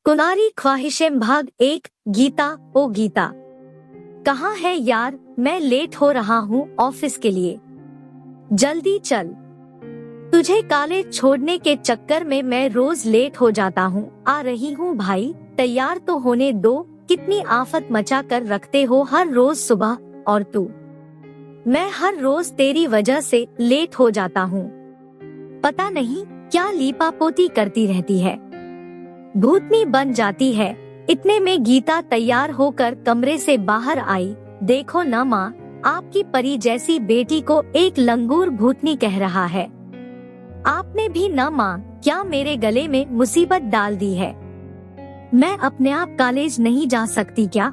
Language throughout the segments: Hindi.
कुनारी ख्वाहिशें भाग 1। गीता। ओ गीता, कहाँ है यार, मैं लेट हो रहा हूँ ऑफिस के लिए। जल्दी चल। तुझे कॉलेज छोड़ने के चक्कर में मैं रोज लेट हो जाता हूँ। आ रही हूँ भाई, तैयार तो होने दो। कितनी आफत मचा कर रखते हो हर रोज सुबह। और तू, मैं हर रोज तेरी वजह से लेट हो जाता हूँ। पता नहीं क्या लीपापोती करती रहती है, भूतनी बन जाती है। इतने में गीता तैयार होकर कमरे से बाहर आई। देखो न माँ, आपकी परी जैसी बेटी को एक लंगूर भूतनी कह रहा है। आपने भी न माँ, क्या मेरे गले में मुसीबत डाल दी है। मैं अपने आप कॉलेज नहीं जा सकती क्या?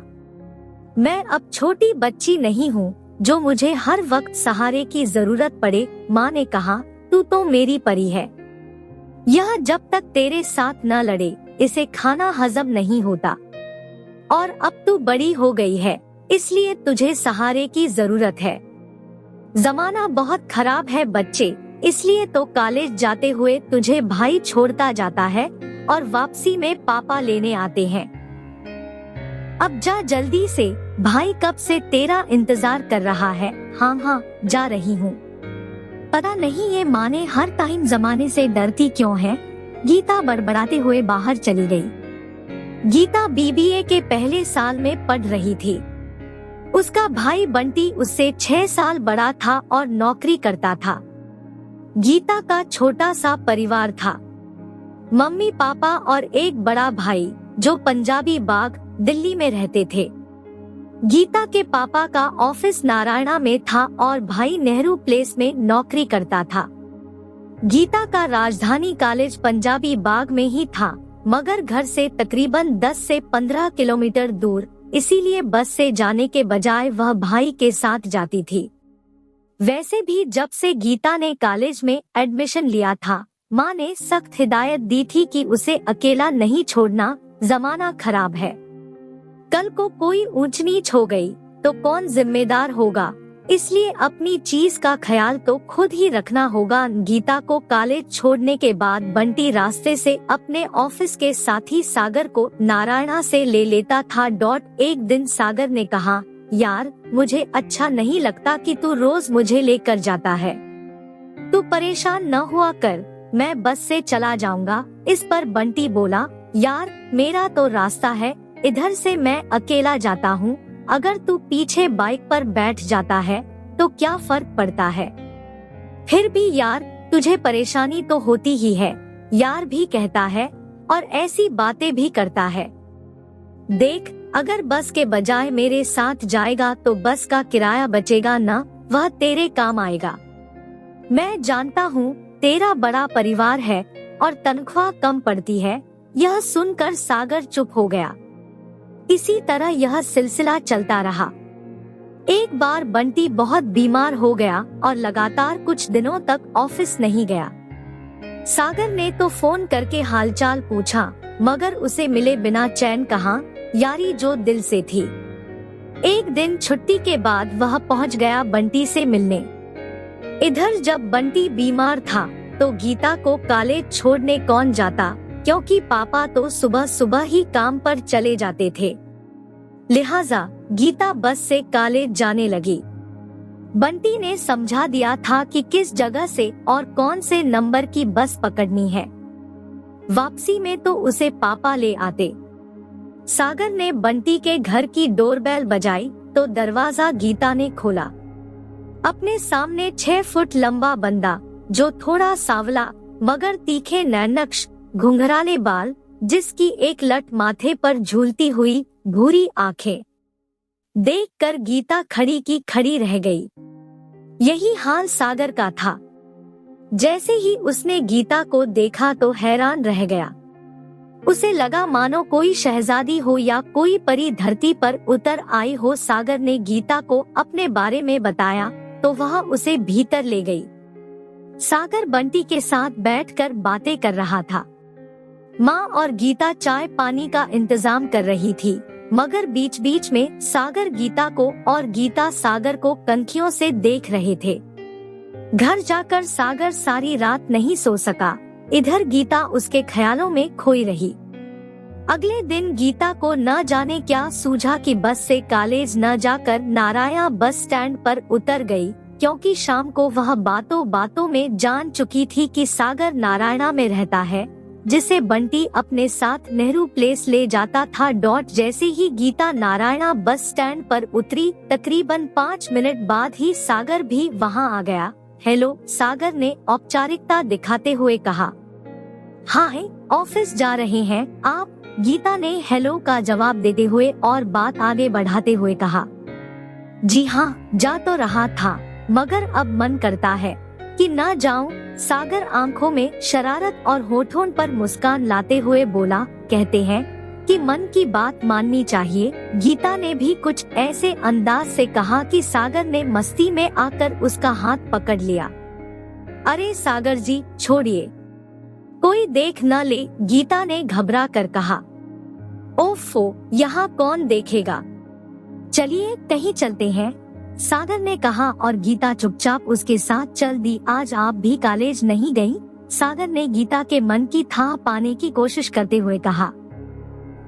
मैं अब छोटी बच्ची नहीं हूँ जो मुझे हर वक्त सहारे की जरूरत पड़े। माँ ने कहा, तू तो मेरी परी है। यह जब तक तेरे साथ न लड़े इसे खाना हजम नहीं होता। और अब तू बड़ी हो गई है, इसलिए तुझे सहारे की जरूरत है। जमाना बहुत खराब है बच्चे, इसलिए तो कॉलेज जाते हुए तुझे भाई छोड़ता जाता है और वापसी में पापा लेने आते हैं। अब जा जल्दी से, भाई कब से तेरा इंतजार कर रहा है। हाँ हाँ, जा रही हूँ। पता नहीं ये माँ ने हर टाइम जमाने से डरती क्यों है। गीता बड़बड़ाते हुए बाहर चली गई। गीता बीबीए के पहले साल में पढ़ रही थी। उसका भाई बंटी उससे 6 साल बड़ा था और नौकरी करता था। गीता का छोटा सा परिवार था, मम्मी पापा और एक बड़ा भाई जो पंजाबी बाग दिल्ली में रहते थे। गीता के पापा का ऑफिस नारायणा में था और भाई नेहरू प्लेस में नौकरी करता था। गीता का राजधानी कॉलेज पंजाबी बाग में ही था, मगर घर से तकरीबन 10 से 15 किलोमीटर दूर, इसीलिए बस से जाने के बजाय वह भाई के साथ जाती थी। वैसे भी जब से गीता ने कॉलेज में एडमिशन लिया था, माँ ने सख्त हिदायत दी थी कि उसे अकेला नहीं छोड़ना, जमाना खराब है। कल को कोई ऊंच नीच हो गई तो कौन जिम्मेदार होगा, इसलिए अपनी चीज का ख्याल तो खुद ही रखना होगा। गीता को कॉलेज छोड़ने के बाद बंटी रास्ते से अपने ऑफिस के साथी सागर को नारायणा से ले लेता था। एक दिन सागर ने कहा, यार मुझे अच्छा नहीं लगता कि तू रोज मुझे लेकर जाता है। तू परेशान न हुआ कर, मैं बस से चला जाऊंगा। इस पर बंटी बोला, यार मेरा तो रास्ता है, इधर से मैं अकेला जाता हूँ। अगर तू पीछे बाइक पर बैठ जाता है तो क्या फर्क पड़ता है। फिर भी यार तुझे परेशानी तो होती ही है, यार भी कहता है और ऐसी बातें भी करता है। देख, अगर बस के बजाय मेरे साथ जाएगा तो बस का किराया बचेगा ना, वह तेरे काम आएगा। मैं जानता हूँ तेरा बड़ा परिवार है और तनख्वाह कम पड़ती है। यह सुनकर सागर चुप हो गया। इसी तरह यह सिलसिला चलता रहा। एक बार बंटी बहुत बीमार हो गया और लगातार कुछ दिनों तक ऑफिस नहीं गया। सागर ने तो फोन करके हालचाल पूछा, मगर उसे मिले बिना चैन कहा यारी जो दिल से थी। एक दिन छुट्टी के बाद वह पहुंच गया बंटी से मिलने। इधर जब बंटी बीमार था तो गीता को कॉलेज छोड़ने कौन जाता, क्योंकि पापा तो सुबह सुबह ही काम पर चले जाते थे। लिहाजा गीता बस से कॉलेज जाने लगी। बंटी ने समझा दिया था कि किस जगह से और कौन से नंबर की बस पकड़नी है। वापसी में तो उसे पापा ले आते। सागर ने बंटी के घर की डोरबेल बजाई तो दरवाजा गीता ने खोला। अपने सामने 6 फुट लंबा बंदा, जो थोड़ा सांवला मगर तीखे नैनक्श, घुंघराले बाल, जिसकी एक लट माथे पर झूलती हुई भूरी आंखें, देखकर गीता खड़ी की खड़ी रह गई। यही हाल सागर का था। जैसे ही उसने गीता को देखा तो हैरान रह गया। उसे लगा मानो कोई शहजादी हो या कोई परी धरती पर उतर आई हो। सागर ने गीता को अपने बारे में बताया तो वह उसे भीतर ले गई। सागर बंटी के साथ बैठकर बातें कर रहा था। माँ और गीता चाय पानी का इंतजाम कर रही थी, मगर बीच बीच में सागर गीता को और गीता सागर को कनखियों से देख रहे थे। घर जाकर सागर सारी रात नहीं सो सका। इधर गीता उसके ख्यालों में खोई रही। अगले दिन गीता को न जाने क्या सूझा कि बस से कॉलेज न जाकर नारायण बस स्टैंड पर उतर गई, क्योंकि शाम को वह बातों बातों में जान चुकी थी कि सागर नारायणा में रहता है, जिसे बंटी अपने साथ नेहरू प्लेस ले जाता था। जैसे ही गीता नारायणा बस स्टैंड पर उतरी, तकरीबन 5 मिनट बाद ही सागर भी वहां आ गया। हेलो, सागर ने औपचारिकता दिखाते हुए कहा। हाय, ऑफिस जा रहे हैं आप? गीता ने हेलो का जवाब देते हुए और बात आगे बढ़ाते हुए कहा। जी हाँ, जा तो रहा था, मगर अब मन करता है कि ना जाऊं। सागर आंखों में शरारत और होठों पर मुस्कान लाते हुए बोला। कहते हैं कि मन की बात माननी चाहिए, गीता ने भी कुछ ऐसे अंदाज से कहा कि सागर ने मस्ती में आकर उसका हाथ पकड़ लिया। अरे सागर जी, छोड़िए, कोई देख न ले, गीता ने घबरा कर कहा। ओफो, यहाँ कौन देखेगा, चलिए कहीं चलते हैं, सागर ने कहा और गीता चुपचाप उसके साथ चल दी। आज आप भी कॉलेज नहीं गई? सागर ने गीता के मन की थाह पाने की कोशिश करते हुए कहा।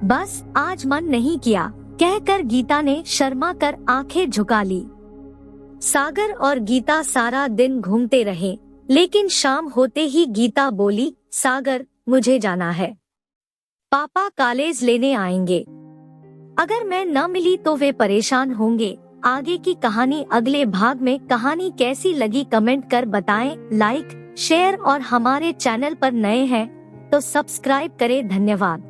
बस आज मन नहीं किया, कहकर गीता ने शर्मा कर आंखें झुका ली। सागर और गीता सारा दिन घूमते रहे, लेकिन शाम होते ही गीता बोली, सागर मुझे जाना है, पापा कॉलेज लेने आएंगे, अगर मैं न मिली तो वे परेशान होंगे। आगे की कहानी अगले भाग में। कहानी कैसी लगी कमेंट कर बताएं, लाइक शेयर और हमारे चैनल पर नए हैं तो सब्सक्राइब करें। धन्यवाद।